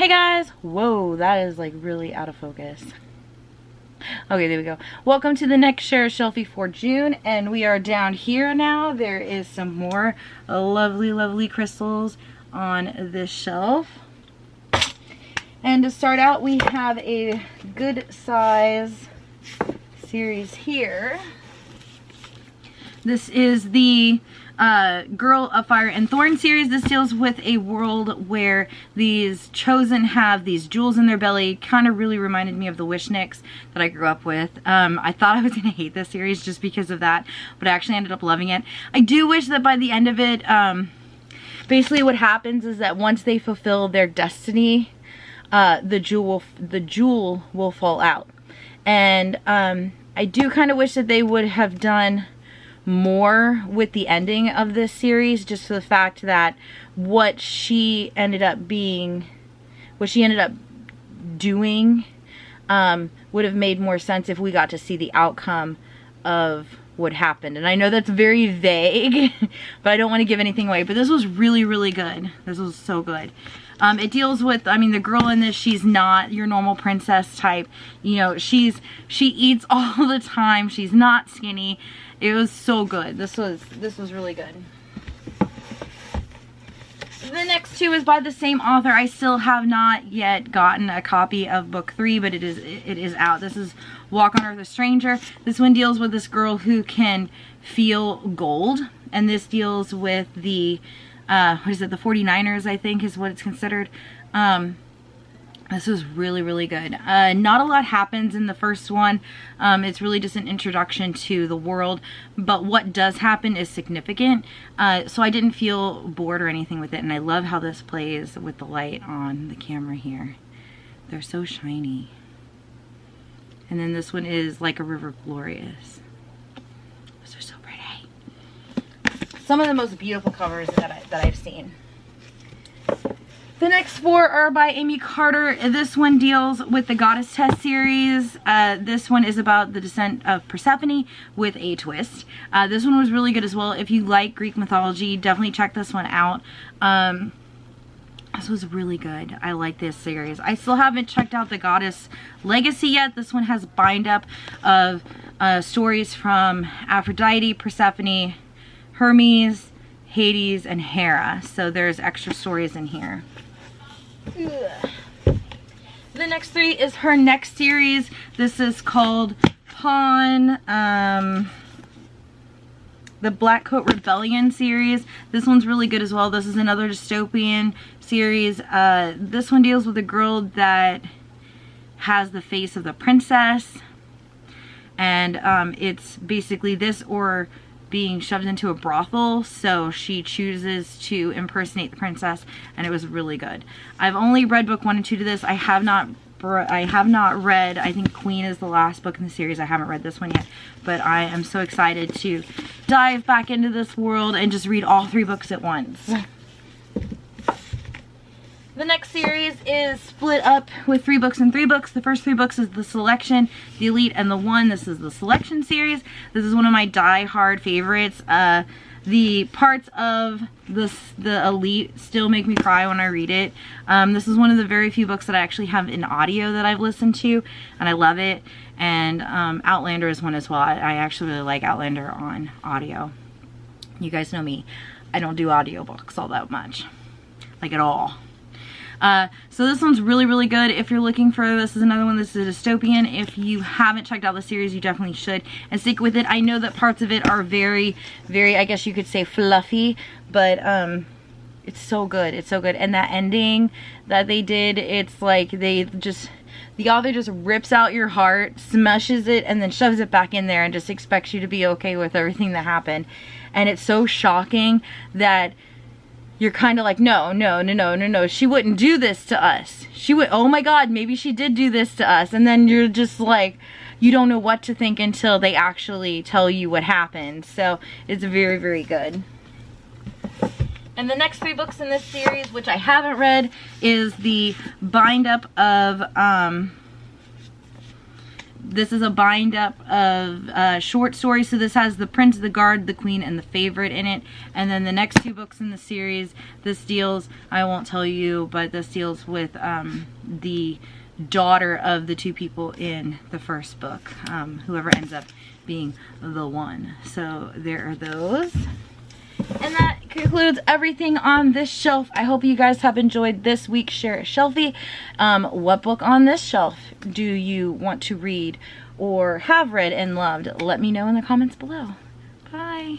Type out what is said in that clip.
Hey guys! Whoa, that is like really out of focus. Okay, there we go. Welcome to the next share shelfie for June, and we are down here now. There is some more lovely crystals on this shelf. And to start out, we have a good size series here. This is the Girl of Fire and Thorn series. This deals with a world where these chosen have these jewels in their belly. Kind of really reminded me of the Wishnicks that I grew up with. I thought I was going to hate this series just because of that, but I actually ended up loving it. I do wish that by the end of it, basically what happens is that once they fulfill their destiny, the jewel will fall out. And I do kind of wish that they would have done more with the ending of this series, just for the fact that what she ended up doing would have made more sense if we got to see the outcome of what happened. And I know that's very vague, but I don't want to give anything away. But this was really good. This was so good. It deals with, I mean, the girl in this, she's not your normal princess type. You know, she eats all the time. She's not skinny. It was so good. This was really good. The next two is by the same author. I still have not yet gotten a copy of book 3, but it is out. This is Walk on Earth, a Stranger. This one deals with this girl who can feel gold, and this deals with the what is it, the 49ers, I think is what it's considered. This is really good. Not a lot happens in the first one. It's really just an introduction to the world, but what does happen is significant. So I didn't feel bored or anything with it, and I love how this plays with the light on the camera here. They're so shiny. And then this one is Like a River Glorious. Those are so pretty. Some of the most beautiful covers that I've seen. The next 4 are by Amy Carter. This one deals with the Goddess Test series. This one is about the descent of Persephone with a twist. This one was really good as well. If you like Greek mythology, definitely check this one out. This was really good. I like this series. I still haven't checked out the Goddess Legacy yet. This one has bind up of stories from Aphrodite, Persephone, Hermes, Hades, and Hera. So there's extra stories in here. Ugh. The next 3 is her next series. This is called Pawn, the Black Coat Rebellion series. This one's really good as well. This is another dystopian series. This one deals with a girl that has the face of the princess, and it's basically this or being shoved into a brothel, so she chooses to impersonate the princess, and it was really good. I've only read book 1 and 2 to this. I have not read, I think Queen is the last book in the series. I haven't read this one yet, but I am so excited to dive back into this world and just read all 3 books at once. The next series is split up with 3 books and 3 books. The first 3 books is The Selection, The Elite, and The One. This is the Selection series. This is one of my die-hard favorites. The parts of the Elite still make me cry when I read it. This is one of the very few books that I actually have in audio that I've listened to, and I love it. And Outlander is one as well. I actually really like Outlander on audio. You guys know me. I don't do audiobooks all that much. Like at all. So this one's really good. If you're looking for, this is another one. This is a dystopian. If you haven't checked out the series, you definitely should, and stick with it. I know that parts of it are very, I guess you could say fluffy, but it's so good. It's so good. And that ending that they did, it's like the author just rips out your heart, smushes it, and then shoves it back in there and just expects you to be okay with everything that happened. And it's so shocking that you're kind of like, no, she wouldn't do this to us. She would, oh my God, maybe she did do this to us. And then you're just like, you don't know what to think until they actually tell you what happened. So it's very good. And the next 3 books in this series, which I haven't read, is the bind up of This is a bind up of short stories. So this has The Prince, The Guard, The Queen, and The Favorite in it. And then the next 2 books in the series, this deals, I won't tell you, but this deals with the daughter of the 2 people in the first book, whoever ends up being the one. So there are those. And that concludes everything on this shelf. I hope you guys have enjoyed this week's Share It Shelfie. What book on this shelf do you want to read or have read and loved? Let me know in the comments below. Bye.